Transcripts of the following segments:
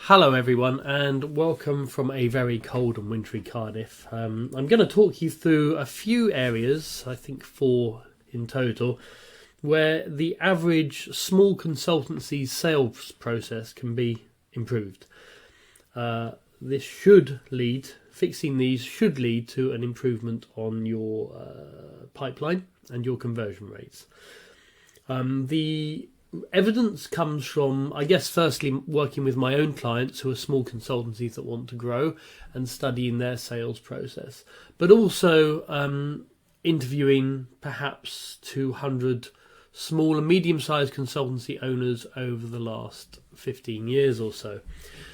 Hello everyone, and welcome from a very cold and wintry Cardiff. I'm going to talk you through a few areas, I think 4 in total, where the average small consultancy sales process can be improved. Fixing these should lead to an improvement on your pipeline and your conversion rates. The evidence comes from, I guess, firstly working with my own clients who are small consultancies that want to grow and studying their sales process, but also interviewing perhaps 200 small and medium-sized consultancy owners over the last 15 years or so.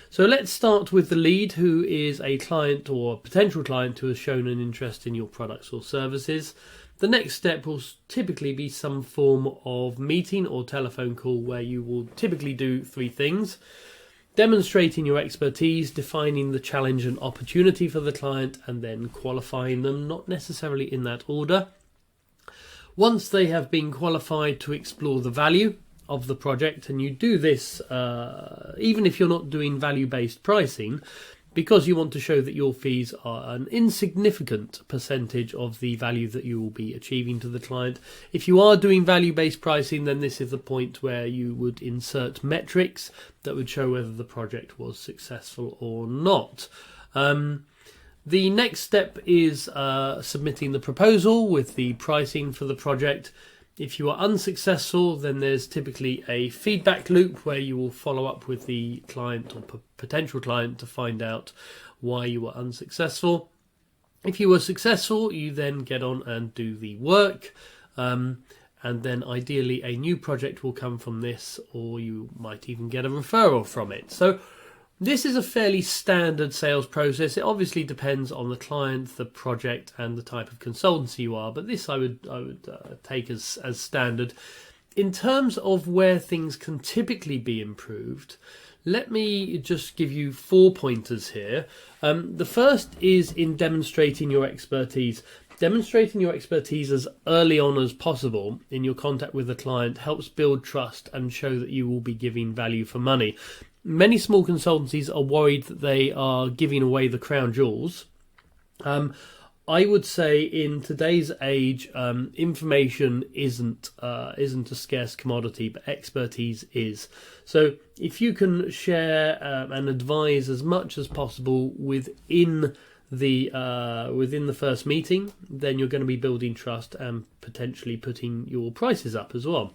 So let's start with the lead, who is a client or a potential client who has shown an interest in your products or services. The next step will typically be some form of meeting or telephone call where you will typically do 3 things: demonstrating your expertise, defining the challenge and opportunity for the client, and then qualifying them, not necessarily in that order. Once they have been qualified, to explore the value of the project, and you do this even if you're not doing value-based pricing, because you want to show that your fees are an insignificant percentage of the value that you will be achieving to the client. If you are doing value-based pricing, then this is the point where you would insert metrics that would show whether the project was successful or not. The next step is submitting the proposal with the pricing for the project. If you are unsuccessful, then there's typically a feedback loop where you will follow up with the client or potential client to find out why you were unsuccessful. If you were successful, you then get on and do the work, and then ideally a new project will come from this, or you might even get a referral from it. So this is a fairly standard sales process. It obviously depends on the client, the project, and the type of consultancy you are, but this I would take as standard. In terms of where things can typically be improved, let me just give you 4 pointers here. The first is in demonstrating your expertise. Demonstrating your expertise as early on as possible in your contact with the client helps build trust and show that you will be giving value for money. Many small consultancies are worried that they are giving away the crown jewels. I would say in today's age, information isn't a scarce commodity, but expertise is. So if you can share and advise as much as possible within the first meeting, then you're going to be building trust and potentially putting your prices up as well.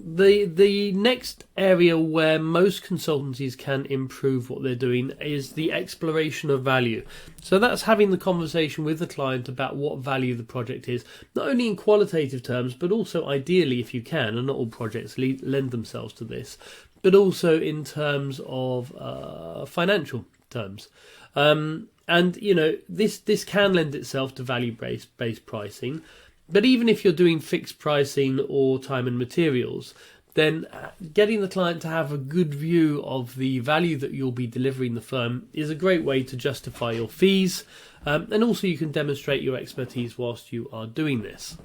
The next area where most consultancies can improve what they're doing is the exploration of value. So that's having the conversation with the client about what value the project is, not only in qualitative terms, but also ideally, if you can, and not all projects lend themselves to this, but also in terms of financial terms. And you know, this can lend itself to value-based pricing. But even if you're doing fixed pricing or time and materials, then getting the client to have a good view of the value that you'll be delivering the firm is a great way to justify your fees. And also you can demonstrate your expertise whilst you are doing this.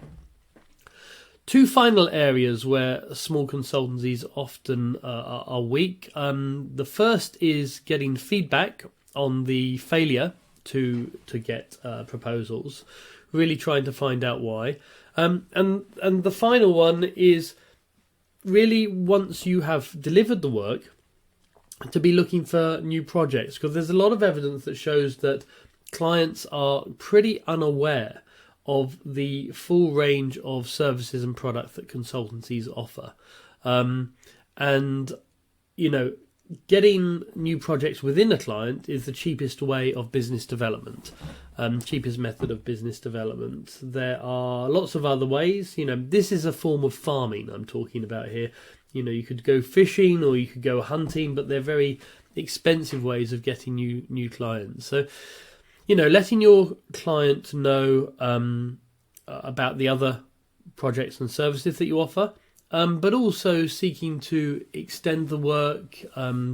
2 final areas where small consultancies often are weak. The first is getting feedback on the failure to get proposals. Really trying to find out why. And the final one is really, once you have delivered the work, to be looking for new projects, because there's a lot of evidence that shows that clients are pretty unaware of the full range of services and products that consultancies offer. And, you know, getting new projects within a client is the cheapest way of business development, cheapest method of business development. There are lots of other ways. You know, this is a form of farming I'm talking about here. You know, you could go fishing or you could go hunting, but they're very expensive ways of getting new clients. So, you know, letting your client know about the other projects and services that you offer, but also seeking to extend the work,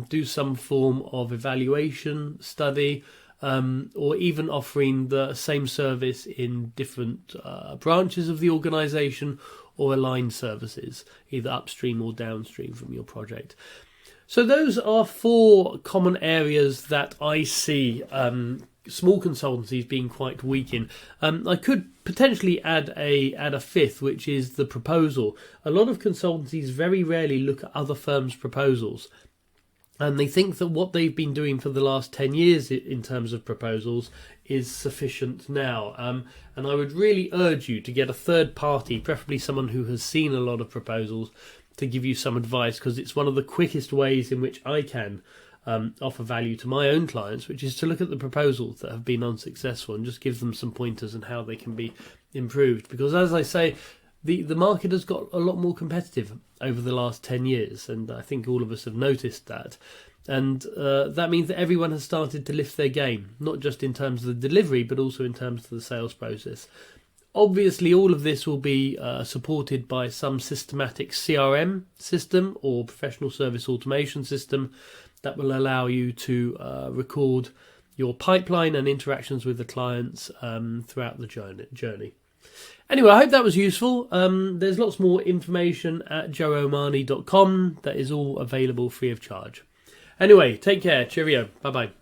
do some form of evaluation study, or even offering the same service in different branches of the organisation, or aligned services, either upstream or downstream from your project. So those are 4 common areas that I see small consultancies being quite weak in. I could potentially add a 5th, which is the proposal. A lot of consultancies very rarely look at other firms' proposals, and they think that what they've been doing for the last 10 years in terms of proposals is sufficient now. And I would really urge you to get a third party, preferably someone who has seen a lot of proposals, to give you some advice, because it's one of the quickest ways in which I can offer value to my own clients, which is to look at the proposals that have been unsuccessful and just give them some pointers on how they can be improved. Because as I say, the market has got a lot more competitive over the last 10 years, and I think all of us have noticed that. And that means that everyone has started to lift their game, not just in terms of the delivery, but also in terms of the sales process. Obviously, all of this will be supported by some systematic CRM system or professional service automation system that will allow you to record your pipeline and interactions with the clients throughout the journey. Anyway, I hope that was useful. There's lots more information at joeomani.com that is all available free of charge. Anyway, take care. Cheerio. Bye-bye.